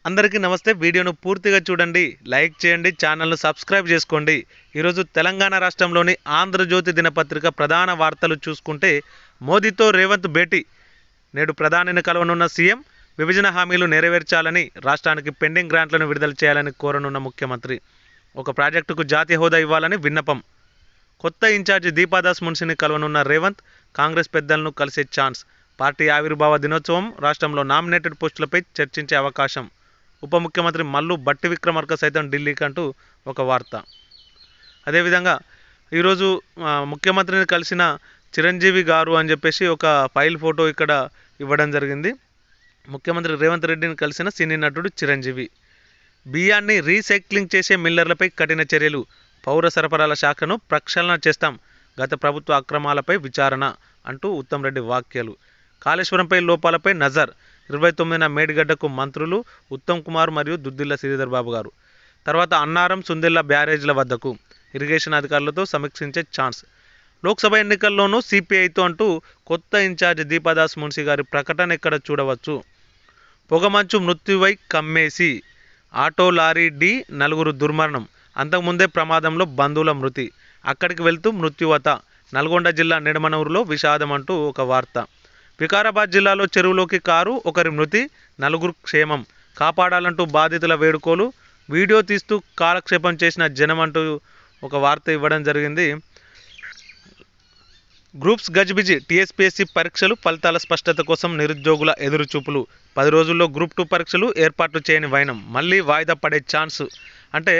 అందరికీ నమస్తే. వీడియోను పూర్తిగా చూడండి, లైక్ చేయండి, ఛానల్ను సబ్స్క్రైబ్ చేసుకోండి. ఈరోజు తెలంగాణ రాష్ట్రంలోని ఆంధ్రజ్యోతి దినపత్రిక ప్రధాన వార్తలు చూసుకుంటే, మోదీతో రేవంత్ భేటీ. నేడు ప్రధానిని కలవనున్న సీఎం. విభజన హామీలు నెరవేర్చాలని, రాష్ట్రానికి పెండింగ్ గ్రాంట్లను విడుదల చేయాలని కోరనున్న ముఖ్యమంత్రి. ఒక ప్రాజెక్టుకు జాతీయ హోదా ఇవ్వాలని విన్నపం. కొత్త ఇన్ఛార్జి దీపాదాస్ మున్షిని కలవనున్న రేవంత్. కాంగ్రెస్ పెద్దలను కలిసే ఛాన్స్. పార్టీ ఆవిర్భావ దినోత్సవం. రాష్ట్రంలో నామినేటెడ్ పోస్టులపై చర్చించే అవకాశం. ఉప ముఖ్యమంత్రి మల్లు భట్టి విక్రమార్క సైతం ఢిల్లీకి అంటూ ఒక వార్త. అదేవిధంగా ఈరోజు ముఖ్యమంత్రిని కలిసిన చిరంజీవి గారు అని చెప్పేసి ఒక ఫైల్ ఫోటో ఇక్కడ ఇవ్వడం జరిగింది. ముఖ్యమంత్రి రేవంత్ రెడ్డిని కలిసిన సినీ నటుడు చిరంజీవి. బియ్యాన్ని రీసైక్లింగ్ చేసే మిల్లర్లపై కఠిన చర్యలు. పౌర సరఫరాల శాఖను ప్రక్షాళన చేస్తాం. గత ప్రభుత్వ అక్రమాలపై విచారణ అంటూ ఉత్తమ్ రెడ్డి వ్యాఖ్యలు. కాళేశ్వరంపై లోపాలపై నజర్. 29న మేడిగడ్డకు మంత్రులు ఉత్తమ్ కుమార్ మరియు దుద్దిల్ల శ్రీధర్ బాబు గారు. తర్వాత అన్నారం సుందెల్ల బ్యారేజ్ల వద్దకు ఇరిగేషన్ అధికారులతో సమీక్షించే ఛాన్స్. లోక్సభ ఎన్నికల్లోనూ సిపిఐతో అంటూ కొత్త ఇన్ఛార్జ్ దీపాదాస్ మున్షి గారి ప్రకటన ఇక్కడ చూడవచ్చు. పొగమంచు మృత్యువై కమ్మేసి. ఆటో లారీ ఢీ 4 దుర్మరణం. అంతకుముందే ప్రమాదంలో బంధువుల మృతి. అక్కడికి వెళ్తూ మృత్యువత. నల్గొండ జిల్లా నిడమనూరులో విషాదం అంటూ ఒక వార్త. వికారాబాద్ జిల్లాలో చెరువులోకి కారు. 1 మృతి, 4 క్షేమం. కాపాడాలంటూ బాధితుల వేడుకోలు. వీడియో తీస్తూ కాలక్షేపం చేసిన జనం అంటూ ఒక వార్త ఇవ్వడం జరిగింది. గ్రూప్స్ గజిబిజి. టీఎస్పీఎస్సీ పరీక్షలు ఫలితాల స్పష్టత కోసం నిరుద్యోగుల ఎదురుచూపులు. 10 రోజుల్లో గ్రూప్ 2 పరీక్షలు ఏర్పాట్లు చేయని వైనం. మళ్ళీ వాయిదా పడే ఛాన్స్. అంటే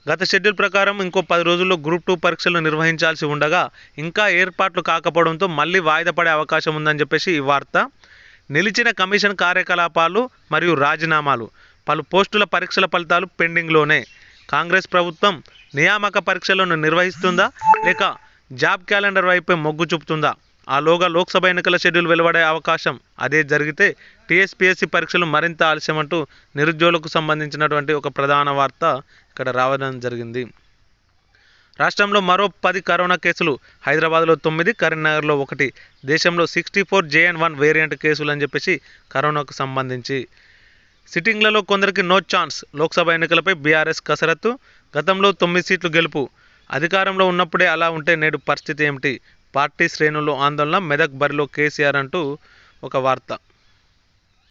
గత షెడ్యూల్ ప్రకారం ఇంకో 10 రోజుల్లో గ్రూప్ 2 పరీక్షలు నిర్వహించాల్సి ఉండగా ఇంకా ఏర్పాట్లు కాకపోవడంతో మళ్ళీ వాయిదా పడే అవకాశం ఉందని చెప్పేసి ఈ వార్త. నిలిచిన కమిషన్ కార్యకలాపాలు మరియు రాజీనామాలు. పలు పోస్టుల పరీక్షల ఫలితాలు పెండింగ్లోనే. కాంగ్రెస్ ప్రభుత్వం నియామక పరీక్షలను నిర్వహిస్తుందా లేక జాబ్ క్యాలెండర్ వైపే మొగ్గు చూపుతుందా? ఆలోగా లోక్సభ ఎన్నికల షెడ్యూల్ వెలువడే అవకాశం. అదే జరిగితే టీఎస్పీఎస్సీ పరీక్షలు మరింత ఆలస్యం అంటూ నిరుద్యోగులకు సంబంధించినటువంటి ఒక ప్రధాన వార్త ఇక్కడ రావడం జరిగింది. రాష్ట్రంలో మరో 10 కరోనా కేసులు. హైదరాబాద్లో 9, కరీంనగర్లో 1. దేశంలో 64 JN1 వేరియంట్ కేసులు అని చెప్పేసి కరోనాకు సంబంధించి. సిట్టింగ్లలో కొందరికి నో ఛాన్స్. లోక్సభ ఎన్నికలపై బీఆర్ఎస్ కసరత్తు. గతంలో 9 సీట్లు గెలుపు. అధికారంలో ఉన్నప్పుడే అలా ఉంటే నేడు పరిస్థితి ఏమిటి? పార్టీ శ్రేణుల్లో ఆందోళన. మెదక్ బరిలో కేసీఆర్ అంటూ ఒక వార్త.